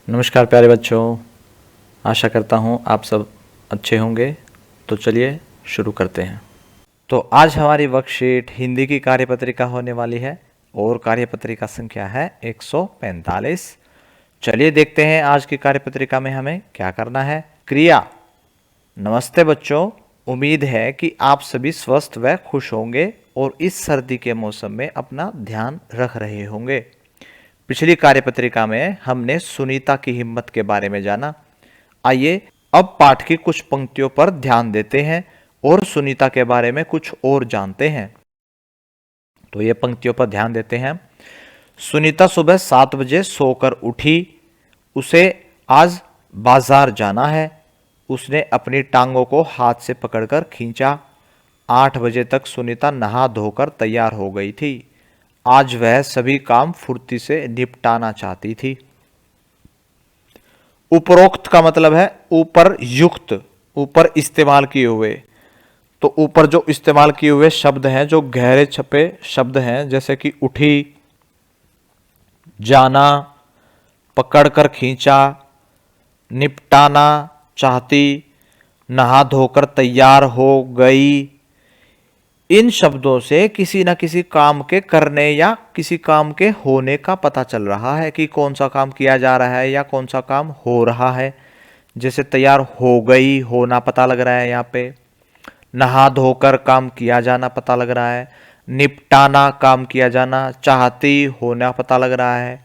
नमस्कार प्यारे बच्चों, आशा करता हूँ आप सब अच्छे होंगे। तो चलिए शुरू करते हैं। तो आज हमारी वर्कशीट हिंदी की कार्यपत्रिका होने वाली है और कार्यपत्रिका संख्या है 145। चलिए देखते हैं आज की कार्यपत्रिका में हमें क्या करना है। क्रिया। नमस्ते बच्चों, उम्मीद है कि आप सभी स्वस्थ व खुश होंगे और इस सर्दी के मौसम में अपना ध्यान रख रहे होंगे। पिछली कार्यपत्रिका में हमने सुनीता की हिम्मत के बारे में जाना। आइए अब पाठ की कुछ पंक्तियों पर ध्यान देते हैं और सुनीता के बारे में कुछ और जानते हैं। तो ये पंक्तियों पर ध्यान देते हैं। सुनीता सुबह 7 बजे सोकर उठी। उसे आज बाजार जाना है। उसने अपनी टांगों को हाथ से पकड़कर खींचा। 8 बजे तक सुनीता नहा धोकर तैयार हो गई थी। आज वह सभी काम फुर्ती से निपटाना चाहती थी। उपरोक्त का मतलब है ऊपर युक्त, ऊपर इस्तेमाल किए हुए। तो ऊपर जो इस्तेमाल किए हुए शब्द हैं, जो गहरे छपे शब्द हैं, जैसे कि उठी, जाना, पकड़कर खींचा, निपटाना चाहती, नहा धोकर तैयार हो गई। इन शब्दों से किसी न किसी काम के करने या किसी काम के होने का पता चल रहा है कि कौन सा काम किया जा रहा है या कौन सा काम हो रहा है। जैसे तैयार हो गई होना पता लग रहा है, यहाँ पे नहा धोकर काम किया जाना पता लग रहा है, निपटाना काम किया जाना चाहती होना पता लग रहा है,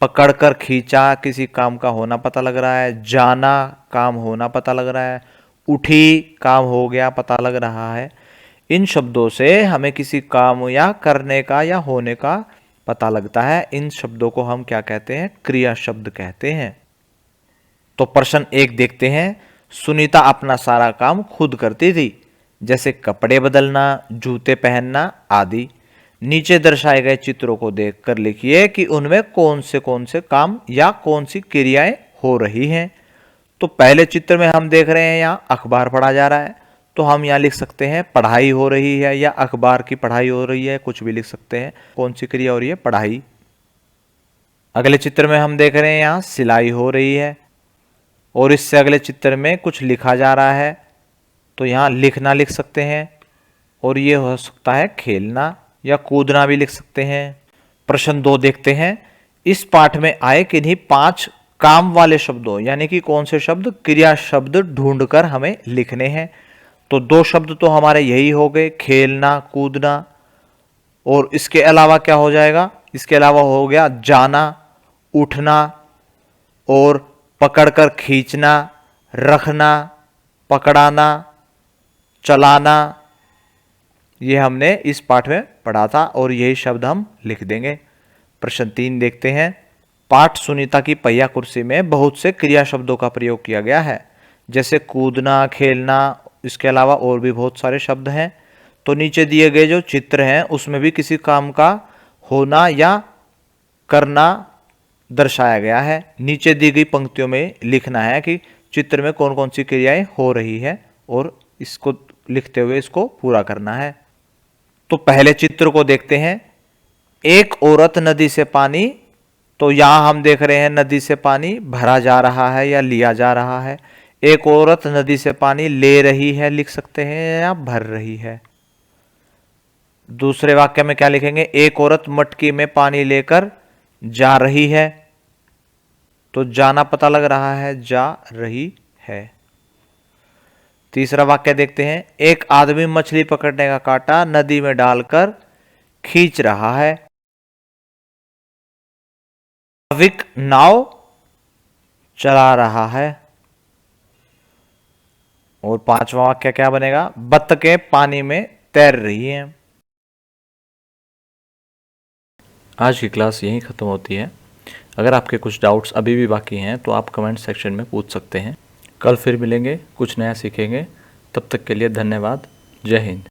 पकड़कर खींचा किसी काम का होना पता लग रहा है, जाना काम होना पता लग रहा है, उठी काम हो गया पता लग रहा है। इन शब्दों से हमें किसी काम या करने का या होने का पता लगता है। इन शब्दों को हम क्या कहते हैं? क्रिया शब्द कहते हैं। तो प्रश्न 1 देखते हैं। सुनीता अपना सारा काम खुद करती थी, जैसे कपड़े बदलना, जूते पहनना आदि। नीचे दर्शाए गए चित्रों को देखकर लिखिए कि उनमें कौन से काम या कौन सी क्रियाएं हो रही हैं। तो पहले चित्र में हम देख रहे हैं यहाँ अखबार पढ़ा जा रहा है, तो हम यहाँ लिख सकते हैं पढ़ाई हो रही है या अखबार की पढ़ाई हो रही है, कुछ भी लिख सकते हैं। कौन सी क्रिया हो रही है? पढ़ाई। अगले चित्र में हम देख रहे हैं यहाँ सिलाई हो रही है और इससे अगले चित्र में कुछ लिखा जा रहा है, तो यहाँ लिखना लिख सकते हैं और ये हो सकता है खेलना या कूदना भी लिख सकते हैं। प्रश्न 2 देखते हैं। इस पाठ में आए किन्हीं 5 काम वाले शब्दों, यानी कि कौन से शब्द? क्रिया शब्द ढूंढकर हमें लिखने हैं। तो 2 शब्द तो हमारे यही हो गए, खेलना, कूदना। और इसके अलावा क्या हो जाएगा? इसके अलावा हो गया जाना, उठना और पकड़कर खींचना, रखना, पकड़ाना, चलाना। ये हमने इस पाठ में पढ़ा था और यही शब्द हम लिख देंगे। प्रश्न 3 देखते हैं। पाठ सुनीता की पहिया कुर्सी में बहुत से क्रिया शब्दों का प्रयोग किया गया है, जैसे कूदना, खेलना। इसके अलावा और भी बहुत सारे शब्द हैं। तो नीचे दिए गए जो चित्र हैं उसमें भी किसी काम का होना या करना दर्शाया गया है। नीचे दी गई पंक्तियों में लिखना है कि चित्र में कौन कौन सी क्रियाएं हो रही है और इसको लिखते हुए इसको पूरा करना है। तो पहले चित्र को देखते हैं। एक औरत नदी से पानी, तो यहां हम देख रहे हैं नदी से पानी भरा जा रहा है या लिया जा रहा है। एक औरत नदी से पानी ले रही है लिख सकते हैं या भर रही है। दूसरे वाक्य में क्या लिखेंगे? एक औरत मटकी में पानी लेकर जा रही है, तो जाना पता लग रहा है, जा रही है। तीसरा वाक्य देखते हैं। एक आदमी मछली पकड़ने का कांटा नदी में डालकर खींच रहा है। नाविक नाव चला रहा है। और 5वां वाक्य क्या बनेगा? बत्तखें पानी में तैर रही हैं। आज की क्लास यहीं ख़त्म होती है। अगर आपके कुछ डाउट्स अभी भी बाकी हैं तो आप कमेंट सेक्शन में पूछ सकते हैं। कल फिर मिलेंगे, कुछ नया सीखेंगे। तब तक के लिए धन्यवाद। जय हिंद।